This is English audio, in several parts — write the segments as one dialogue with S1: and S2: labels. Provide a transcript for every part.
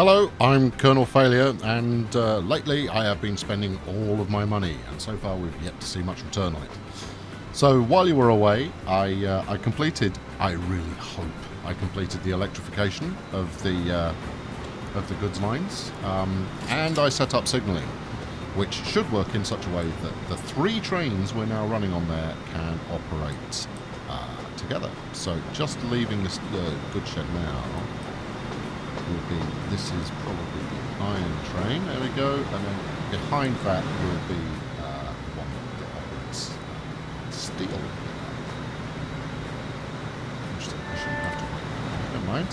S1: Hello, I'm Colonel Failure, and lately I have been spending all of my money, and so far we've yet to see much return on it. So while you were away, I really hope I completed the electrification of the goods lines, and I set up signalling, which should work in such a way that the 3 trains we're now running on there can operate together. So just leaving this goods shed now. This is probably the iron train, there we go, and then behind that will be one that operates steel. Interesting, I shouldn't have to wait. Never mind.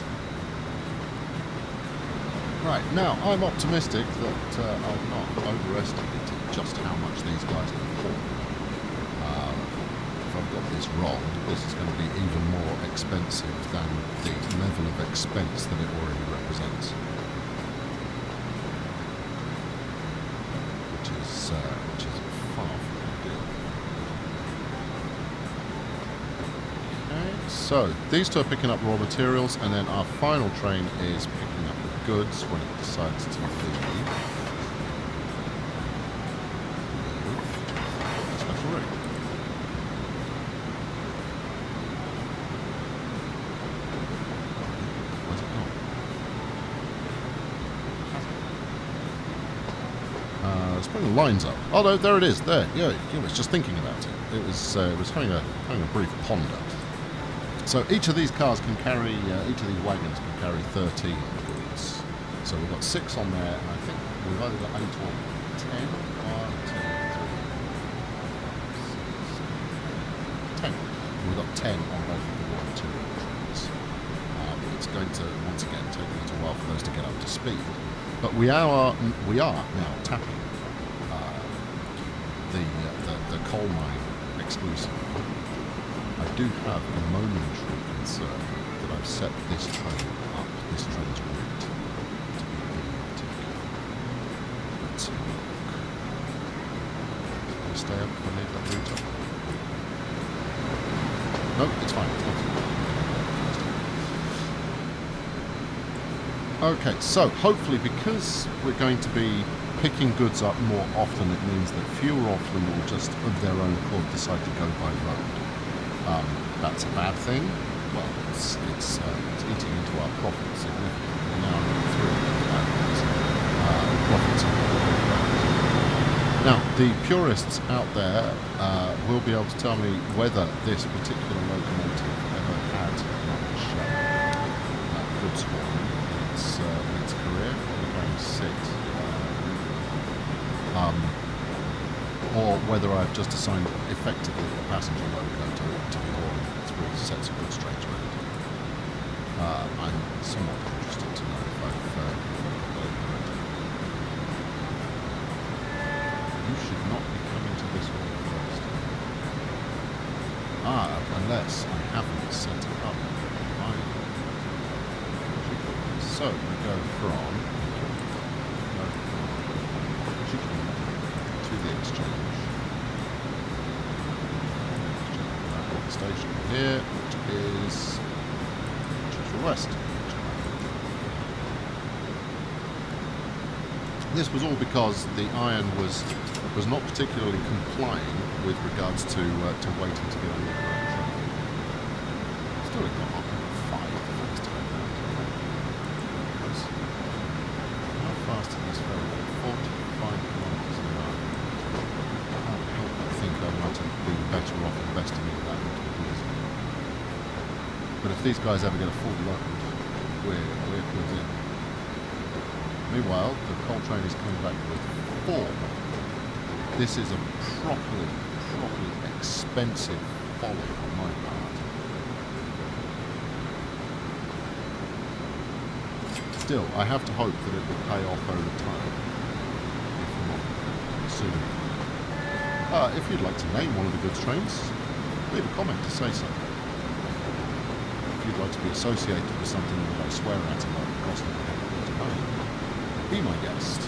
S1: Right, now I'm optimistic that I've not overestimated just how much these guys can haul. If I've got this wrong, this is going to be even more expensive than the level of expense that it already represents. Which is far from ideal. Okay, so these two are picking up raw materials, and then our final train is picking up the goods when it decides to leave. Special rig. Let's bring the lines up. Oh no, there it is. There, yeah. I was just thinking about it. It was having a brief ponder. So each of these cars can carry, each of these wagons can carry 13 goods. So we've got 6 on there, and I think we've either got 8 or 10. 10. We've got 10 on both of the raw material trains. It's going to once again take a little while for those to get up to speed. But we are now tapping the coal mine exclusively. I do have a momentary concern that I've set this train's route to be idiotic. Let's have a look. Can I stay up if I leave that route up? Nope, it's fine. Okay, so hopefully, because we're going to be picking goods up more often, it means that fewer of them will just of their own accord decide to go by road. That's a bad thing. Well, it's eating into our profits significantly. We're now running through profits. Now, the purists out there will be able to tell me whether this particular locomotive ever had much goods hauling in its career. We're going 6. Or whether I've just assigned effectively a passenger loco to be hauling 3 sets of goods trains around. I'm somewhat interested to know if I've got it correct. You should not be coming to this one first. Unless I haven't set it up. So we go from to the exchange. Station here, which is the west. This was all because the iron was not particularly complying with regards to waiting to get on the correct train. Still got on 5 minutes to go down. How fast is this ferry? 45 kilometers an hour. I think I might have been better off investing in that. But if these guys ever get a full load, we're good in. Meanwhile, the coal train is coming back with 4. This is a properly expensive folly on my part. Still, I have to hope that it will pay off over time, if not sooner. If you'd like to name one of the goods trains, leave a comment to say so. If you'd like to be associated with something that I swear at and like cost of be my guest.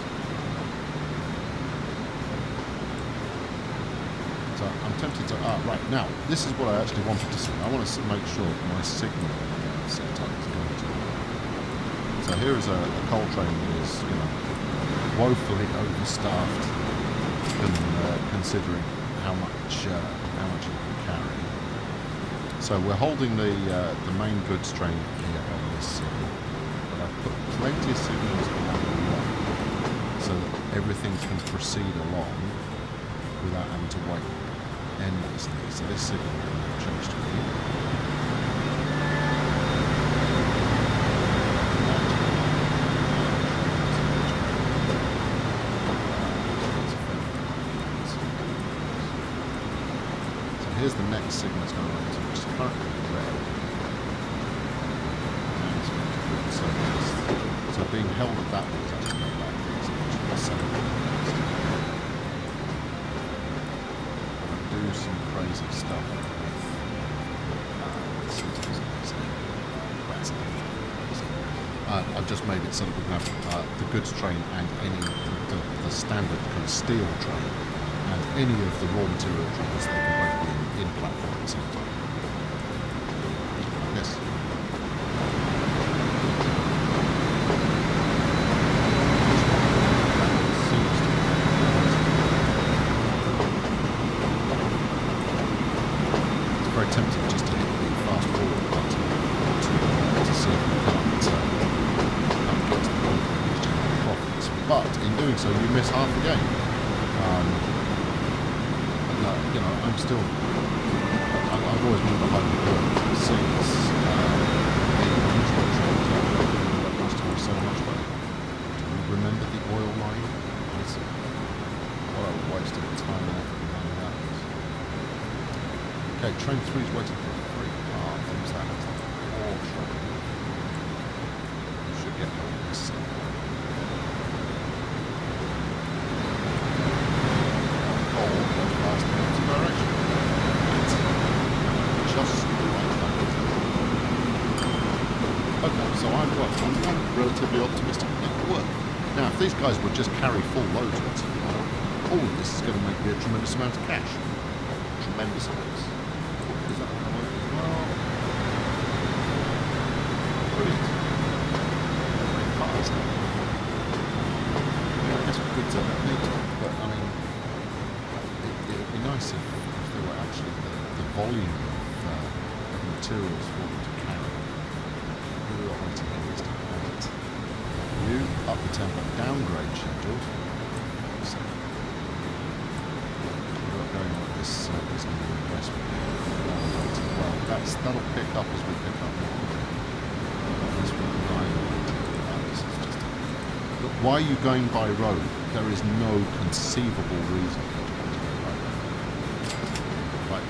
S1: So I'm tempted to... right, now, this is what I actually wanted to see. I want to make sure my signal setup is going to work. So So here is a coal train that is, you know, woefully overstaffed, considering how much it can carry. So we're holding the main goods train here on this signal, but I've put plenty of signals along the way so that everything can proceed along without having to wait endlessly. So this signal will change to green. Here's the next signal it's going to run to, which is currently red. So being held at that way is actually not bad. Do some crazy stuff I've just made it so that we can have the goods train and the standard kind of steel train and any of the raw material trains. They can both be in platform at the same time. Yes. It's very tempting just to hit the fast forward button to see if we can't get to the point where we generate profits. But in doing so, you miss half the game. You know, I'm still. I've always been behind the curve since that used to have so much money. Do you remember the oil line? What a waste of time and effort behind that is. Okay, train 3 is waiting for a free car. Who's that? Or train. You should get hold of this. I'm relatively optimistic that will work. Now, if these guys would just carry full loads once in a while, all of this is going to make me a tremendous amount of cash. Tremendous amounts. Is that going to work as well? Brilliant. Very fast. Yeah, I guess we could turn that later, but I mean, it would be nice if there were actually the volume of materials for them to carry. You up the tempo, downgrade scheduled. So we've got going on this new investment. Well, that'll pick up as we pick up more. This is just. Look, why are you going by road? There is no conceivable reason for you to go by road. Right,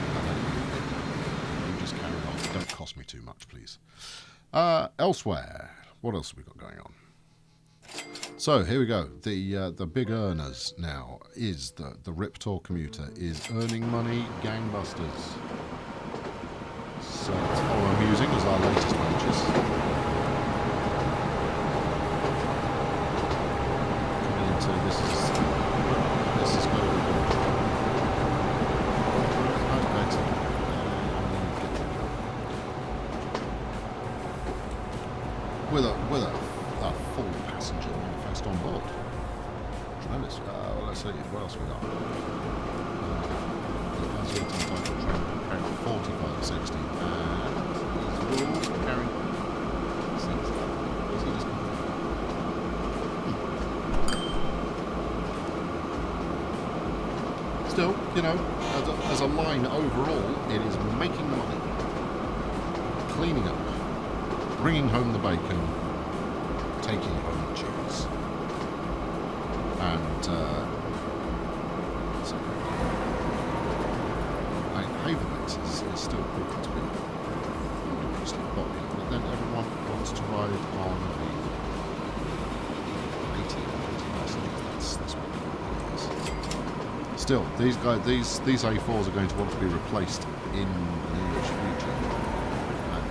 S1: you just carry on. Don't cost me too much, please. Elsewhere, what else have we got going on? So here we go. The big earners now is the Riptor commuter is earning money gangbusters. So it's all amusing as our latest ventures. Coming into this is going to be with a full passenger manifest on board. Tremendous. Well, let's see what else we got. As yet entitled train carrying 4560 and these rules carrying 60. Is he just still, you know, as a line overall, it is making money, cleaning up, bringing home the bacon, taking home the cheese, and so Havermix is still proving to be ludicrously popular, but then everyone wants to ride on the 80 passengers. That's what it is. Still, these A4s are going to want to be replaced in the nearest future.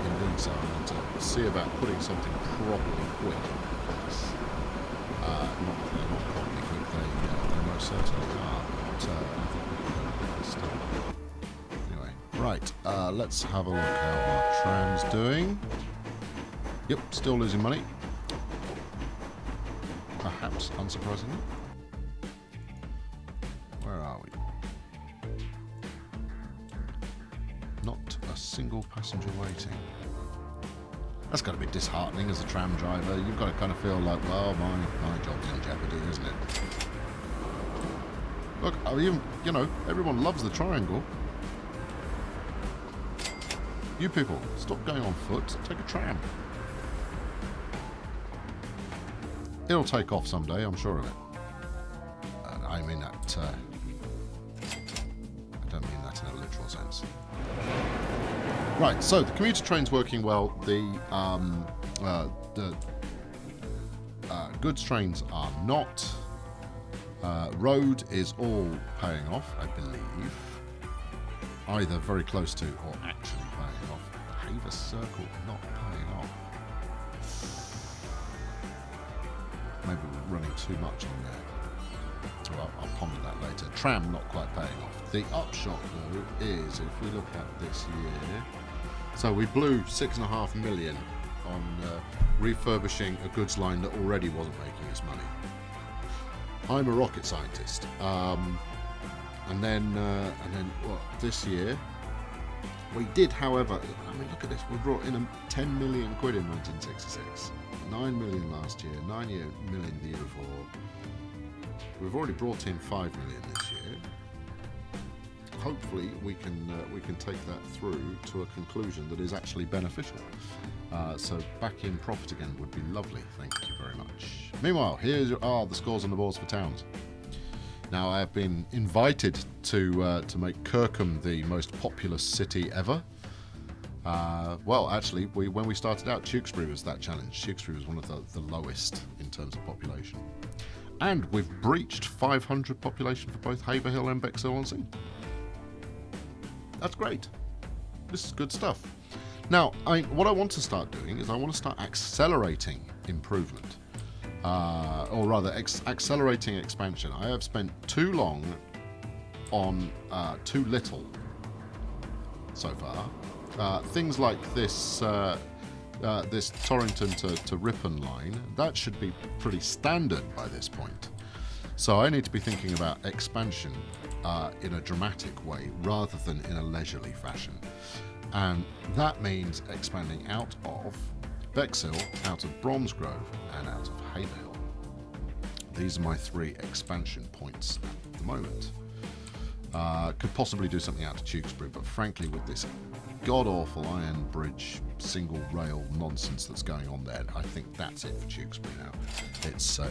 S1: In doing so, I want to see about putting something properly quick. Not properly quick, they most certainly are. But I think we can still. Anyway, right, let's have a look how our tram's doing. Yep, still losing money. not, unsurprisingly. Where are we? Not a single passenger waiting. That's got to be disheartening as a tram driver. You've got to kind of feel like, well, my job's in jeopardy, isn't it? Look, I mean, you know, everyone loves the triangle. You people, stop going on foot. Take a tram. It'll take off someday, I'm sure of it. I mean that. I don't mean that in a literal sense. Right, so the commuter train's working well. The goods trains are not. Road is all paying off, I believe. Either very close to or actually paying off. Haver Circle not paying off. Maybe we're running too much on there. Well, I'll ponder that later. Tram not quite paying off. The upshot, though, is if we look at this year. So we blew 6.5 million on refurbishing a goods line that already wasn't making us money. I'm a rocket scientist. And then what? This year we did, however. I mean, look at this. We brought in 10 million quid in 1966. 9 million last year. 9 million the year before. We've already brought in 5 million this year. Hopefully we can take that through to a conclusion that is actually beneficial. So back in profit again would be lovely. Thank you very much. Meanwhile, here are the scores on the boards for towns. Now I have been invited to make Kirkham the most populous city ever. Well, actually, when we started out, Tewkesbury was that challenge. Tewkesbury was one of the lowest in terms of population. And we've breached 500 population for both Haverhill and Bexhill-on-Sea. That's great. This is good stuff. Now, what I want to start doing is I want to start accelerating improvement. Or rather, accelerating expansion. I have spent too long on too little so far. Things like this this Torrington to Ripon line, that should be pretty standard by this point. So I need to be thinking about expansion in a dramatic way rather than in a leisurely fashion. And that means expanding out of Bexhill, out of Bromsgrove, and out of Haverhill. These are my 3 expansion points at the moment. Could possibly do something out to Tewkesbury, but frankly, with this god-awful iron bridge single rail nonsense that's going on there, I think that's it for Tewkesbury now.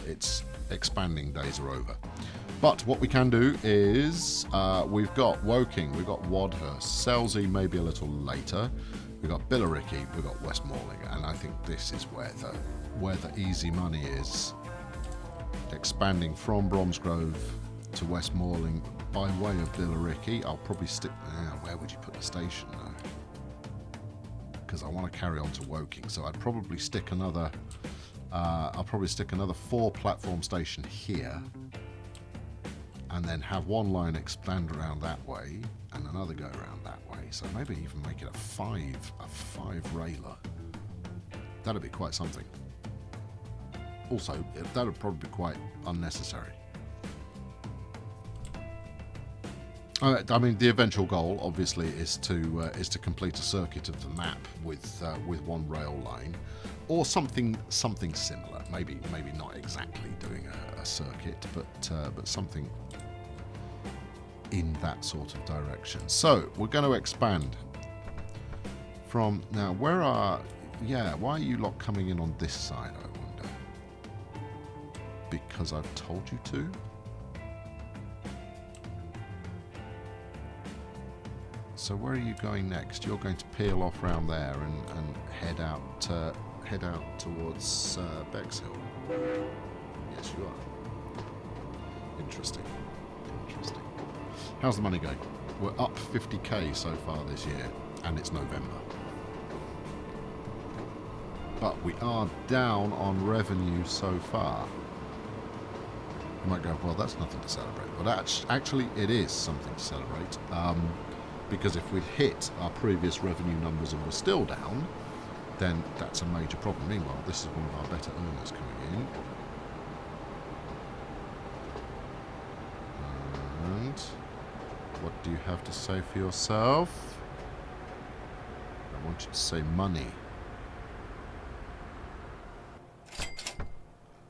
S1: Its expanding days are over. But what we can do is we've got Woking, we've got Wadhurst, Selsey maybe a little later, we've got Billericay, we've got Westmoreland, and I think this is where the easy money is. Expanding from Bromsgrove to Westmoreland by way of Billericay. I'll probably stick. Where would you put the station though? Because I want to carry on to Woking, so I'd probably stick another. I'll probably stick another 4-platform station here, and then have one line expand around that way, and another go around that way. So maybe even make it a 5 railer. That'd be quite something. Also, that would probably be quite unnecessary. I mean, the eventual goal, obviously, is to complete a circuit of the map with one rail line, or something similar. Maybe not exactly doing a circuit, but something in that sort of direction. So we're going to expand from now. Why are you lot coming in on this side? I wonder. Because I've told you to. So where are you going next? You're going to peel off round there and head out towards Bexhill. Yes, you are. Interesting. How's the money going? We're up 50k so far this year, and it's November. But we are down on revenue so far. You might go, well, that's nothing to celebrate. But actually, it is something to celebrate. Because if we'd hit our previous revenue numbers and we're still down, then that's a major problem. Meanwhile, this is one of our better earners coming in. And what do you have to say for yourself? I want you to say money.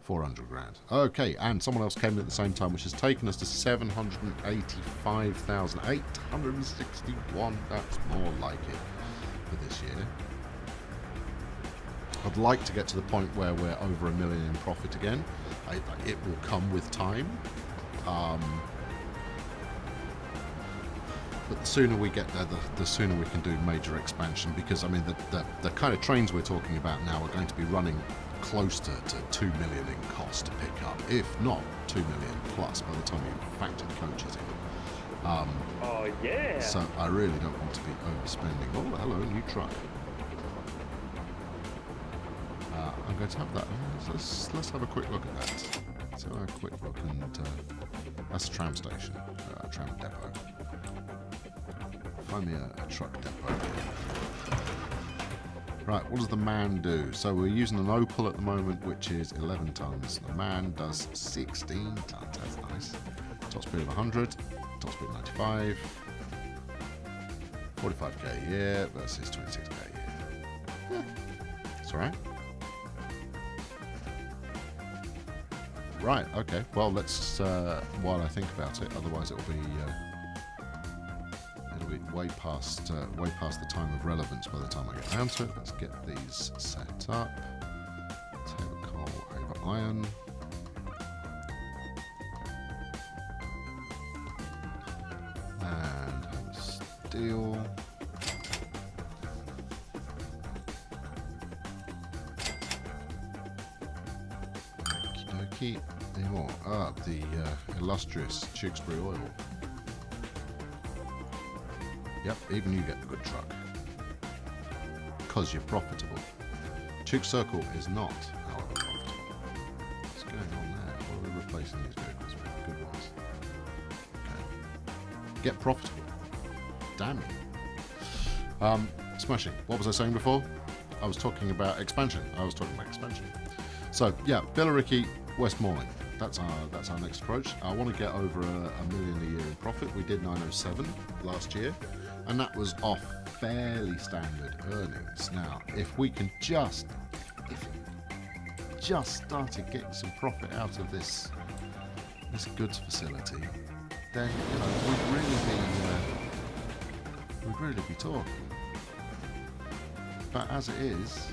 S1: 400 grand. Okay, and someone else came in at the same time, which has taken us to 785,861. That's more like it for this year. I'd like to get to the point where we're over $1 million in profit again. It will come with time. But the sooner we get there, the sooner we can do major expansion, because, I mean, the kind of trains we're talking about now are going to be running close to 2 million in cost to pick up, if not 2 million plus by the time you factor the coaches in. Oh, yeah. So I really don't want to be overspending. Oh, hello, new truck. I'm going to have that. Let's have a quick look at that. Let's have a quick look, and that's a tram station, tram depot. Find me a truck depot. Right, what does the man do? So we're using an Opal at the moment, which is 11 tons. The man does 16 tons. That's nice. Top speed of 100. Top speed of 95. 45k a year versus 26k a year. Yeah, that's all right. Right, okay. Well, let's, while I think about it, otherwise it'll be way past the time of relevance by the time I get down to it. Let's get these set up. Table coal over iron. And steel. Okie dokie. Any more? Ah, the illustrious Tewkesbury oil. Yep, even you get the good truck. Because you're profitable. Tewk Circle is not, however, profitable. What's going on there? What are we replacing these vehicles with? Good ones. Okay. Get profitable. Damn you. Smashing. What was I saying before? I was talking about expansion. So, yeah, Billericay, Westmoreland. That's our next approach. I want to get over $1 million a year in profit. We did 907 last year, and that was off fairly standard earnings. Now, if we can just started getting some profit out of this goods facility, then we'd really be talking. But as it is,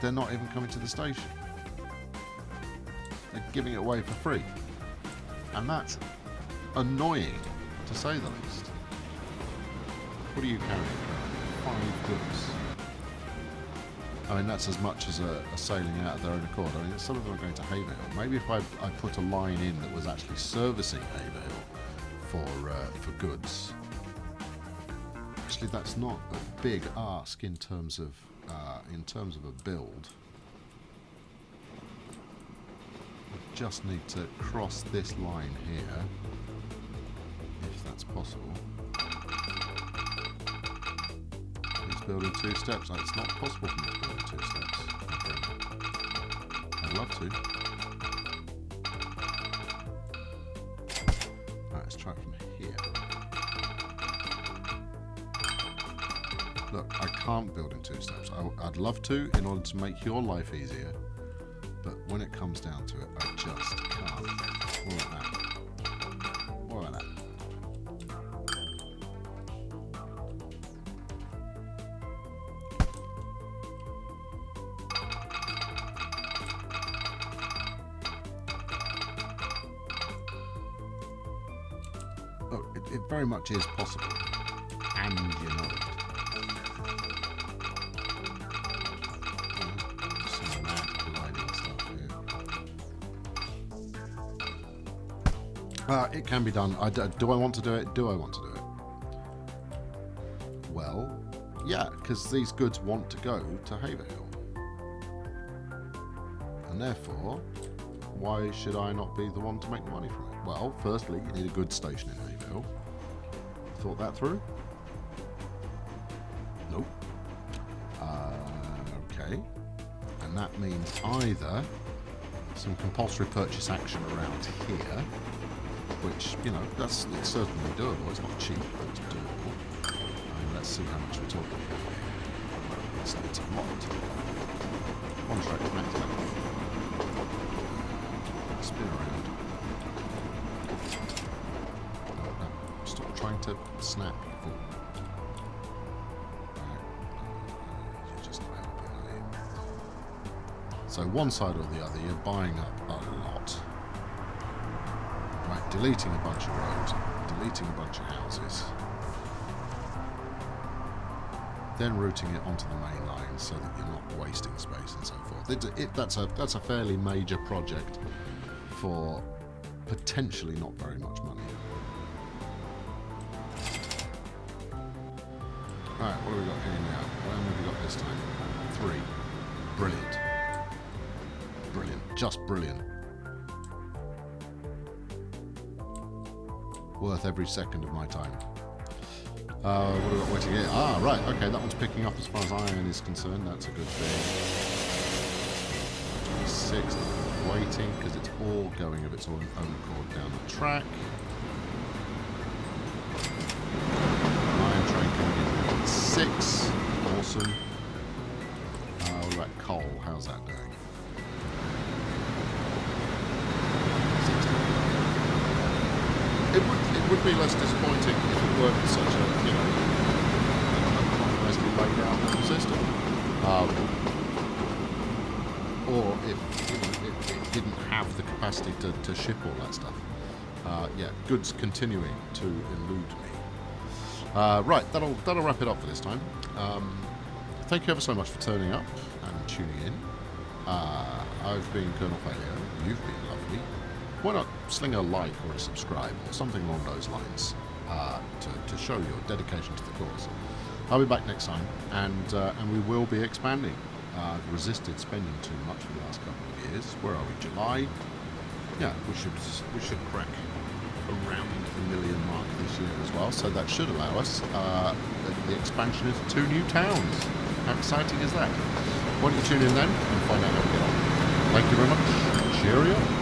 S1: they're not even coming to the station. They're giving it away for free, and that's annoying, to say the least. What are you carrying? 5 goods. I mean, that's as much as a sailing out of their own accord. I mean, some of them are going to Haverhill. Maybe if I put a line in that was actually servicing Haverhill for goods. Actually, that's not a big ask in terms of a build. Just need to cross this line here, if that's possible. He's building 2 steps. It's not possible for me to build 2 steps. I'd love to. Right, let's try it from here. Look, I can't build in 2 steps. I'd love to, in order to make your life easier. But when it comes down to it, I just can't. More like that. More like that. Oh, it very much is possible. And you know it. It can be done. Do I want to do it? Do I want to do it? Well, yeah, because these goods want to go to Haverhill. And therefore, why should I not be the one to make the money from it? Well, firstly, you need a goods station in Haverhill. Thought that through? Nope. Okay. And that means either some compulsory purchase action around here, which, you know, it's certainly doable. It's not cheap, but it's doable. Let's see how much we're talking about here. It's a lot. Contract max length. Spin around. No, stop trying to snap, you fool. You're just not helping, are you? So one side or the other, you're buying up a lot. Right, deleting a bunch of roads, deleting a bunch of houses. Then routing it onto the main line so that you're not wasting space and so forth. That's a fairly major project for potentially not very much money. Alright, what have we got here now? What have we got this time? 3. Brilliant. Brilliant. Just brilliant. Worth every second of my time. What have we got waiting here? Ah, right, okay, that one's picking up as far as iron is concerned. That's a good thing. 26, waiting, because it's all going of its own accord down the track. Iron train coming in at 6. Awesome. What about coal? How's that doing? 60. It would be less disappointing if it weren't such a, you know, quite nicely laid out little system. Or if, you know, it didn't have the capacity to ship all that stuff. Yeah, goods continuing to elude me. Right, that'll wrap it up for this time. Thank you ever so much for turning up and tuning in. I've been Colonel Failure. You've been lovely. Why not sling a like or a subscribe or something along those lines to show your dedication to the cause. I'll be back next time, and we will be expanding. I've resisted spending too much for the last couple of years. Where are we? July? Yeah, we should crack around the million mark this year as well. So that should allow us the expansion into 2 new towns. How exciting is that? Why don't you tune in then and find out how we get on? Thank you very much. Cheerio.